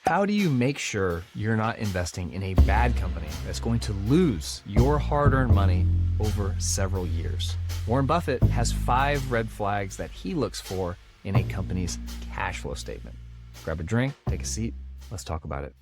How do you make sure you're not investing in a bad company that's going to lose your hard-earned money over several years? Warren Buffett has 5 red flags that he looks for in a company's cash flow statement. Grab a drink, take a seat, let's talk about it.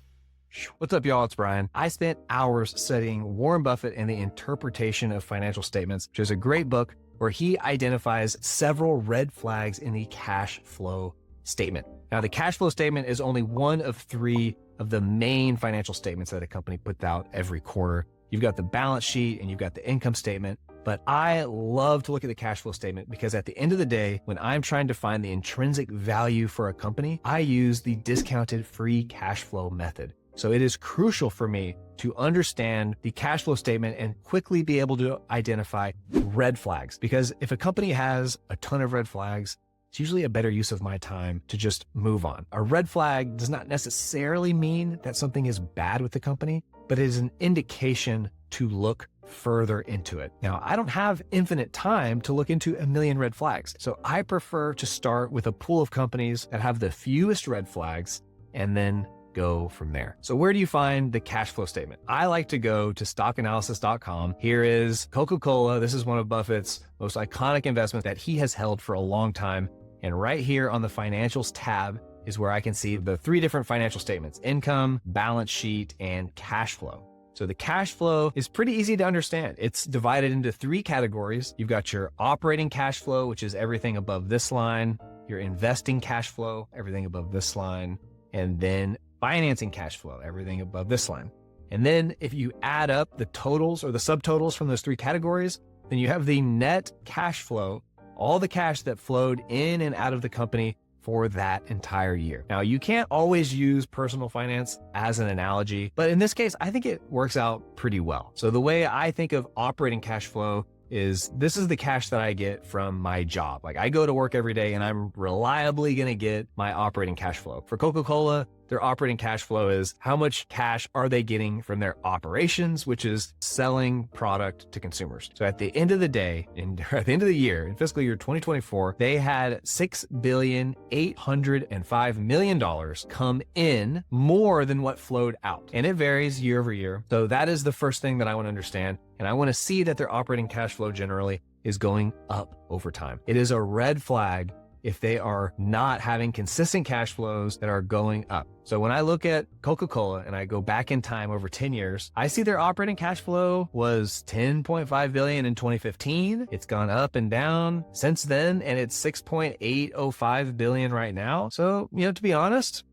What's up, y'all? It's Brian. I spent hours studying Warren Buffett and the Interpretation of Financial Statements, which is a great book where he identifies several red flags in the cash flow statement. Now, the cash flow statement is only one of 3 of the main financial statements that a company puts out every quarter. You've got the balance sheet and you've got the income statement, but I love to look at the cash flow statement because at the end of the day, when I'm trying to find the intrinsic value for a company, I use the discounted free cash flow method. So it is crucial for me to understand the cash flow statement and quickly be able to identify red flags. Because if a company has a ton of red flags, it's usually a better use of my time to just move on. A red flag does not necessarily mean that something is bad with the company, but it is an indication to look further into it. Now, I don't have infinite time to look into a million red flags, so I prefer to start with a pool of companies that have the fewest red flags and then go from there. So where do you find the cash flow statement? I like to go to stockanalysis.com. Here is Coca-Cola. This is one of Buffett's most iconic investments that he has held for a long time. And right here on the financials tab is where I can see the 3 different financial statements: income, balance sheet, and cash flow. So the cash flow is pretty easy to understand. It's divided into 3 categories. You've got your operating cash flow, which is everything above this line, your investing cash flow, everything above this line, and then financing cash flow, everything above this line. And then if you add up the totals or the subtotals from those 3 categories, then you have the net cash flow, all the cash that flowed in and out of the company for that entire year. Now, you can't always use personal finance as an analogy, but in this case, I think it works out pretty well. So the way I think of operating cash flow is this is the cash that I get from my job. Like, I go to work every day and I'm reliably going to get my operating cash flow. For Coca-Cola, their operating cash flow is how much cash are they getting from their operations, which is selling product to consumers. So at the end of the day, at the end of the year, in fiscal year 2024, they had $6,805 million come in, more than what flowed out. And it varies year over year. So that is the first thing that I want to understand. And I want to see that their operating cash flow generally is going up over time. It is a red flag if they are not having consistent cash flows that are going up. So when I look at Coca-Cola and I go back in time over 10 years, I see their operating cash flow was $10.5 billion in 2015. It's gone up and down since then, and it's $6.805 billion right now. So, to be honest,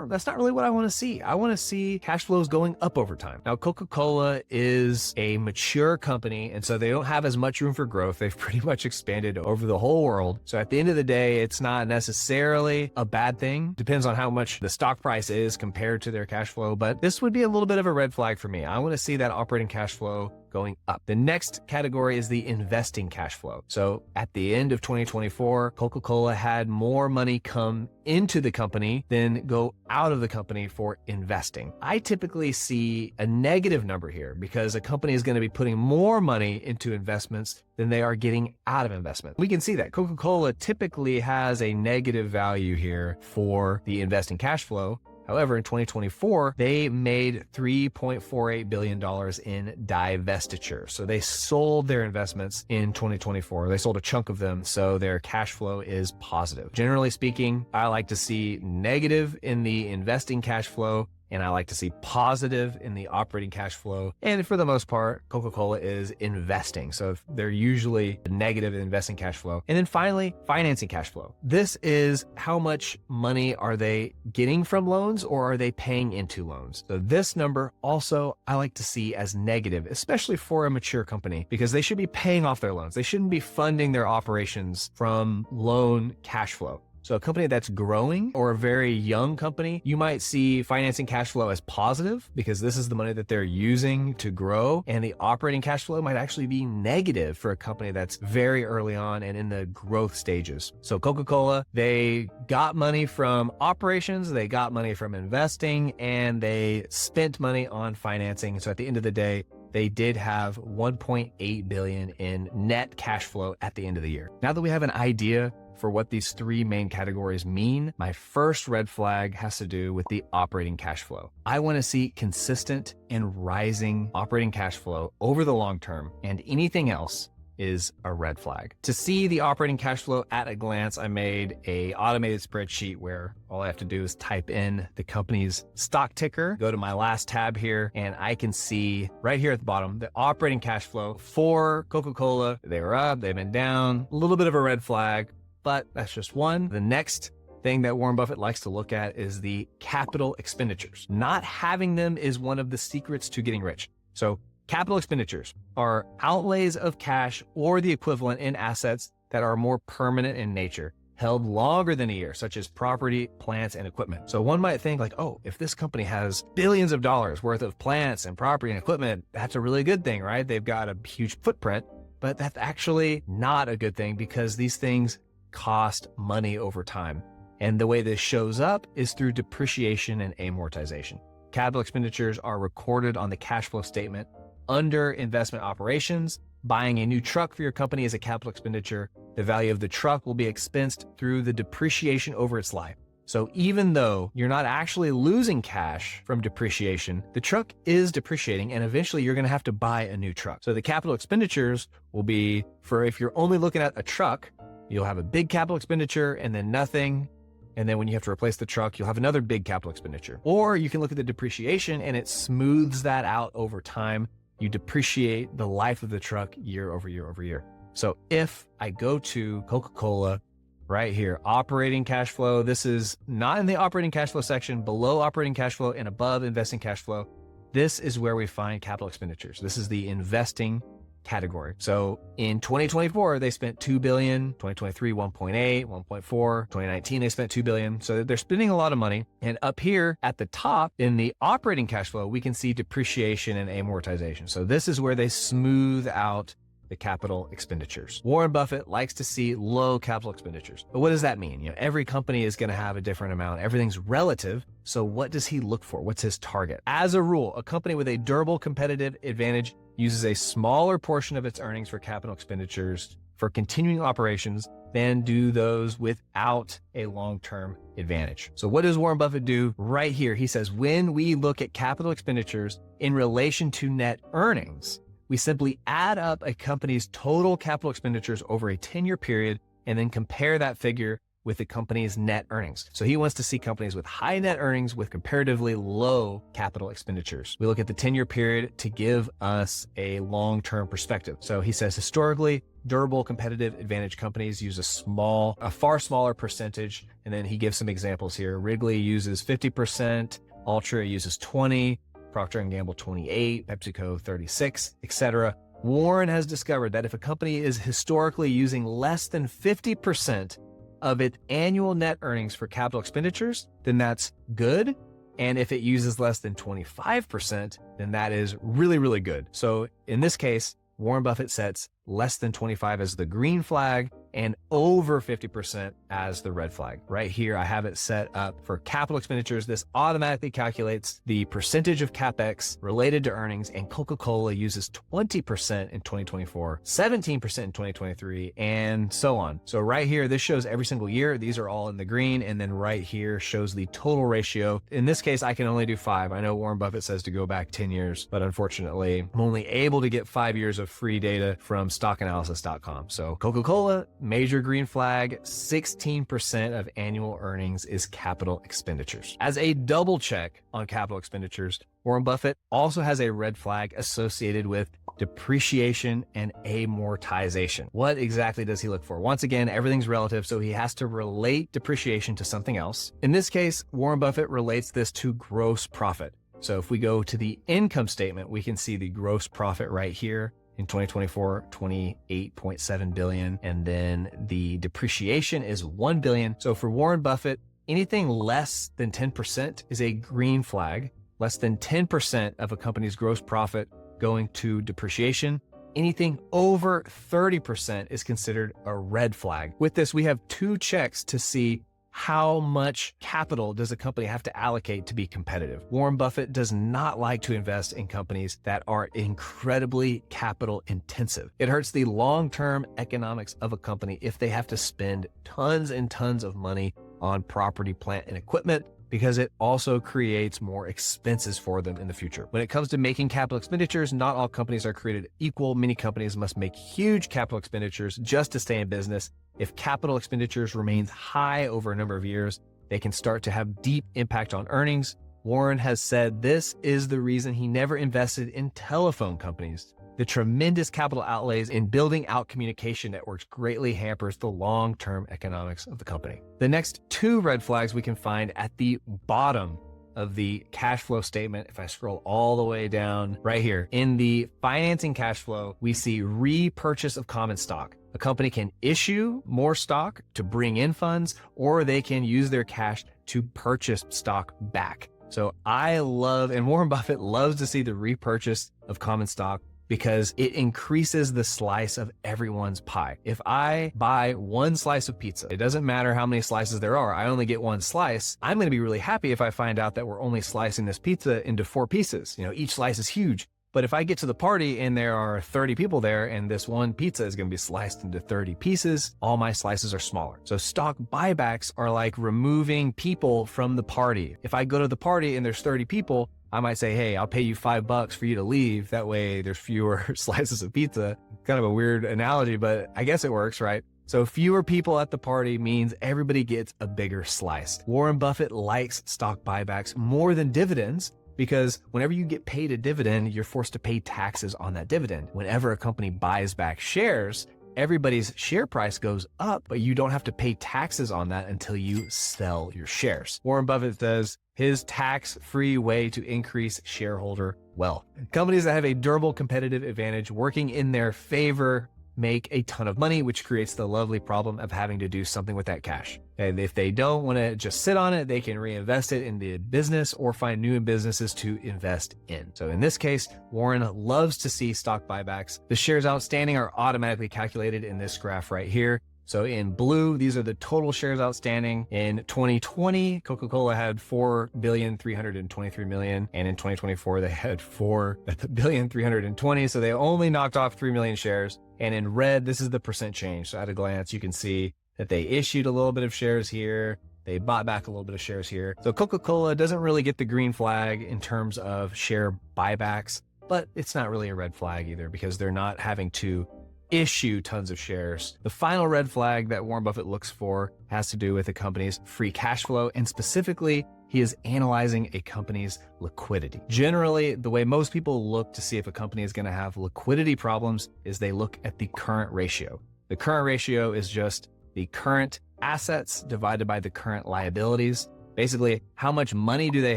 that's not really what I want to see. I want to see cash flows going up over time. Now, Coca-Cola is a mature company, and so they don't have as much room for growth. They've pretty much expanded over the whole world. So at the end of the day, it's not necessarily a bad thing. Depends on how much the stock price is compared to their cash flow, but this would be a little bit of a red flag for me. I want to see that operating cash flow going up. The next category is the investing cash flow. So at the end of 2024, Coca-Cola had more money come into the company than go out of the company for investing. I typically see a negative number here because a company is going to be putting more money into investments than they are getting out of investment. We can see that Coca-Cola typically has a negative value here for the investing cash flow. However, in 2024, they made $3.48 billion in divestitures. So they sold their investments in 2024. They sold a chunk of them, so their cash flow is positive. Generally speaking, I like to see negative in the investing cash flow, and I like to see positive in the operating cash flow. And for the most part, Coca-Cola is investing. So they're usually negative in investing cash flow. And then finally, financing cash flow. This is how much money are they getting from loans or are they paying into loans? So this number also I like to see as negative, especially for a mature company, because they should be paying off their loans. They shouldn't be funding their operations from loan cash flow. So a company that's growing or a very young company, you might see financing cash flow as positive because this is the money that they're using to grow, and the operating cash flow might actually be negative for a company that's very early on and in the growth stages. So Coca-Cola, they got money from operations, they got money from investing, and they spent money on financing. So at the end of the day, they did have $1.8 billion in net cash flow at the end of the year. Now that we have an idea for what these three main categories mean, my first red flag has to do with the operating cash flow. I want to see consistent and rising operating cash flow over the long term, and anything else is a red flag. To see the operating cash flow at a glance, I made a automated spreadsheet where all I have to do is type in the company's stock ticker, go to my last tab here, and I can see right here at the bottom, the operating cash flow for Coca-Cola. They were up, they've been down, a little bit of a red flag, but that's just one. The next thing that Warren Buffett likes to look at is the capital expenditures. Not having them is one of the secrets to getting rich. So capital expenditures are outlays of cash or the equivalent in assets that are more permanent in nature, held longer than a year, such as property, plants, and equipment. So one might think like, oh, if this company has billions of dollars worth of plants and property and equipment, that's a really good thing, right? They've got a huge footprint, but that's actually not a good thing because these things cost money over time. And the way this shows up is through depreciation and amortization. Capital expenditures are recorded on the cash flow statement under investment operations. Buying a new truck for your company is a capital expenditure. The value of the truck will be expensed through the depreciation over its life. So even though you're not actually losing cash from depreciation, the truck is depreciating and eventually you're going to have to buy a new truck. So the capital expenditures will be for if you're only looking at a truck, you'll have a big capital expenditure and then nothing. And then when you have to replace the truck, you'll have another big capital expenditure. Or you can look at the depreciation and it smooths that out over time. You depreciate the life of the truck year over year over year. So if I go to Coca-Cola right here, operating cash flow, this is not in the operating cash flow section, below operating cash flow and above investing cash flow. This is where we find capital expenditures. This is the investing category. So in 2024, they spent $2 billion, 2023, 1.8, 1.4, 2019, they spent $2 billion. So they're spending a lot of money. And up here at the top in the operating cash flow, we can see depreciation and amortization. So this is where they smooth out the capital expenditures. Warren Buffett likes to see low capital expenditures. But what does that mean? Every company is going to have a different amount. Everything's relative. So what does he look for? What's his target? As a rule, a company with a durable competitive advantage uses a smaller portion of its earnings for capital expenditures for continuing operations than do those without a long-term advantage. So what does Warren Buffett do right here? He says, when we look at capital expenditures in relation to net earnings, we simply add up a company's total capital expenditures over a 10-year period and then compare that figure with the company's net earnings. So he wants to see companies with high net earnings with comparatively low capital expenditures. We look at the 10-year period to give us a long-term perspective. So he says historically, durable competitive advantage companies use a far smaller percentage. And then he gives some examples here. Wrigley uses 50%, Altria uses 20%, Procter & Gamble 28%, PepsiCo 36%, etc. Warren has discovered that if a company is historically using less than 50% of its annual net earnings for capital expenditures, then that's good. And if it uses less than 25%, then that is really, really good. So in this case, Warren Buffett sets less than 25 as the green flag and over 50% as the red flag. Right here, I have it set up for capital expenditures. This automatically calculates the percentage of CapEx related to earnings, and Coca-Cola uses 20% in 2024, 17% in 2023, and so on. So right here, this shows every single year. These are all in the green, and then right here shows the total ratio. In this case, I can only do 5. I know Warren Buffett says to go back 10 years, but unfortunately, I'm only able to get 5 years of free data from stockanalysis.com. So Coca-Cola, major green flag, 16% of annual earnings is capital expenditures. As a double check on capital expenditures, Warren Buffett also has a red flag associated with depreciation and amortization. What exactly does he look for? Once again, everything's relative, so he has to relate depreciation to something else. In this case, Warren Buffett relates this to gross profit. So if we go to the income statement, we can see the gross profit right here. In 2024, 28.7 billion. And then the depreciation is 1 billion. So for Warren Buffett, anything less than 10% is a green flag. Less than 10% of a company's gross profit going to depreciation. Anything over 30% is considered a red flag. With this, we have 2 checks to see how much capital does a company have to allocate to be competitive? Warren Buffett does not like to invest in companies that are incredibly capital intensive. It hurts the long-term economics of a company if they have to spend tons and tons of money on property, plant, and equipment, because it also creates more expenses for them in the future. When it comes to making capital expenditures, not all companies are created equal. Many companies must make huge capital expenditures just to stay in business. If capital expenditures remains high over a number of years, they can start to have deep impact on earnings. Warren has said this is the reason he never invested in telephone companies. The tremendous capital outlays in building out communication networks greatly hampers the long-term economics of the company. The next two red flags we can find at the bottom of the cash flow statement. If I scroll all the way down right here, in the financing cash flow, we see repurchase of common stock. A company can issue more stock to bring in funds, or they can use their cash to purchase stock back. So I love, and Warren Buffett loves to see the repurchase of common stock, because it increases the slice of everyone's pie. If I buy one slice of pizza, it doesn't matter how many slices there are, I only get one slice. I'm gonna be really happy if I find out that we're only slicing this pizza into 4 pieces. Each slice is huge. But if I get to the party and there are 30 people there and this one pizza is gonna be sliced into 30 pieces, all my slices are smaller. So stock buybacks are like removing people from the party. If I go to the party and there's 30 people, I might say, hey, I'll pay you $5 for you to leave. That way there's fewer slices of pizza. Kind of a weird analogy, but I guess it works, right? So fewer people at the party means everybody gets a bigger slice. Warren Buffett likes stock buybacks more than dividends, because whenever you get paid a dividend, you're forced to pay taxes on that dividend. Whenever a company buys back shares, everybody's share price goes up, but you don't have to pay taxes on that until you sell your shares. Warren Buffett says his tax-free way to increase shareholder wealth. Companies that have a durable competitive advantage working in their favor make a ton of money, which creates the lovely problem of having to do something with that cash. And if they don't want to just sit on it, they can reinvest it in the business or find new businesses to invest in. So in this case, Warren loves to see stock buybacks. The shares outstanding are automatically calculated in this graph right here. So in blue, these are the total shares outstanding. In 2020, Coca-Cola had 4,323,000,000, and in 2024, they had 4,320,000,000. So they only knocked off 3 million shares. And in red, this is the percent change. So at a glance, you can see that they issued a little bit of shares here. They bought back a little bit of shares here. So Coca-Cola doesn't really get the green flag in terms of share buybacks, but it's not really a red flag either, because they're not having to issue tons of shares. The final red flag that Warren Buffett looks for has to do with a company's free cash flow, and specifically, he is analyzing a company's liquidity. Generally, the way most people look to see if a company is going to have liquidity problems is they look at the current ratio. The current ratio is just the current assets divided by the current liabilities. Basically, how much money do they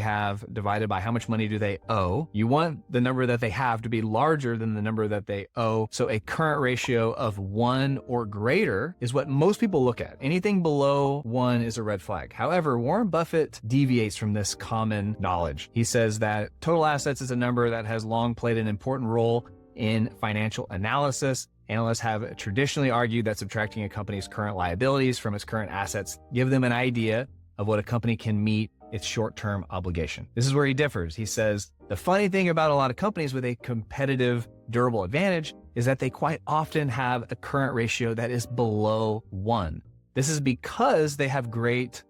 have divided by how much money do they owe? You want the number that they have to be larger than the number that they owe. So a current ratio of 1 or greater is what most people look at. Anything below 1 is a red flag. However, Warren Buffett deviates from this common knowledge. He says that total assets is a number that has long played an important role in financial analysis. Analysts have traditionally argued that subtracting a company's current liabilities from its current assets give them an idea of what a company can meet its short-term obligation. This is where he differs. He says, the funny thing about a lot of companies with a competitive, durable advantage is that they quite often have a current ratio that is below 1. This is because they have great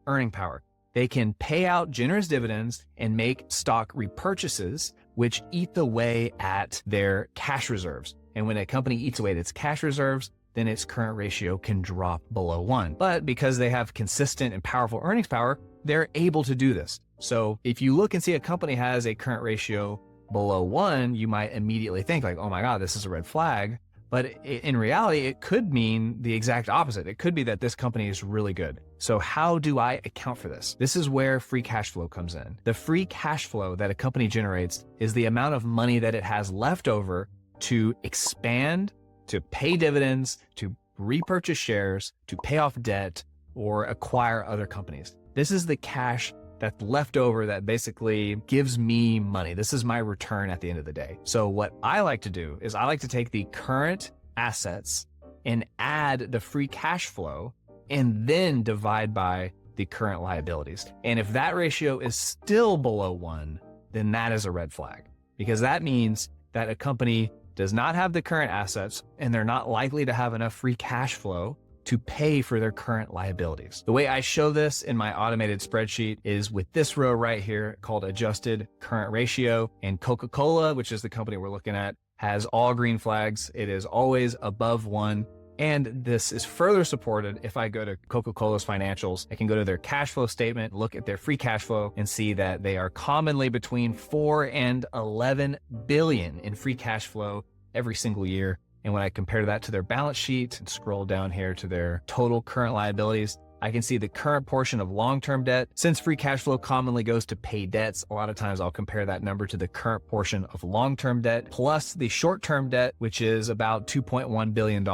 earning power. They can pay out generous dividends and make stock repurchases, which eat away at their cash reserves. And when a company eats away at its cash reserves, then its current ratio can drop below 1. But because they have consistent and powerful earnings power, they're able to do this. So if you look and see a company has a current ratio below 1, you might immediately think like, oh my God, this is a red flag. But in reality, it could mean the exact opposite. It could be that this company is really good. So how do I account for this? This is where free cash flow comes in. The free cash flow that a company generates is the amount of money that it has left over to expand, to pay dividends, to repurchase shares, to pay off debt, or acquire other companies. This is the cash that's left over that basically gives me money. This is my return at the end of the day. So what I like to do is I like to take the current assets and add the free cash flow and then divide by the current liabilities. And if that ratio is still below 1, then that is a red flag, because that means that a company does not have the current assets and they're not likely to have enough free cash flow to pay for their current liabilities. The way I show this in my automated spreadsheet is with this row right here called adjusted current ratio. And Coca-Cola, which is the company we're looking at, has all green flags. It is always above 1. And this is further supported if I go to Coca-Cola's financials. I can go to their cash flow statement, look at their free cash flow, and see that they are commonly between 4 and 11 billion in free cash flow every single year. And when I compare that to their balance sheet and scroll down here to their total current liabilities, I can see the current portion of long-term debt. Since free cash flow commonly goes to pay debts, a lot of times I'll compare that number to the current portion of long-term debt plus the short-term debt, which is about $2.1 billion.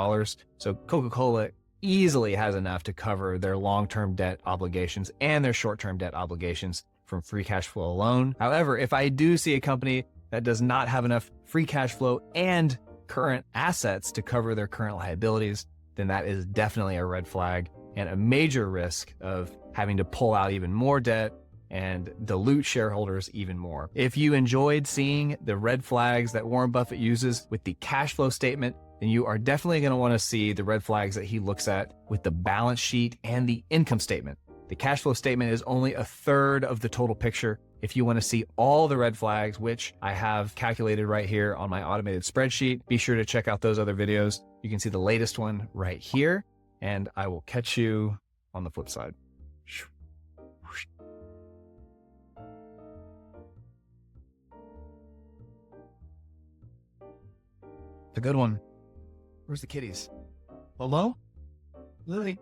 So Coca-Cola easily has enough to cover their long-term debt obligations and their short-term debt obligations from free cash flow alone. However, if I do see a company that does not have enough free cash flow and current assets to cover their current liabilities, then that is definitely a red flag and a major risk of having to pull out even more debt and dilute shareholders even more. If you enjoyed seeing the red flags that Warren Buffett uses with the cash flow statement, then you are definitely going to want to see the red flags that he looks at with the balance sheet and the income statement. The cash flow statement is only a third of the total picture. If you want to see all the red flags, which I have calculated right here on my automated spreadsheet, be sure to check out those other videos. You can see the latest one right here, and I will catch you on the flip side. It's a good one. Where's the kitties? Hello? Lily?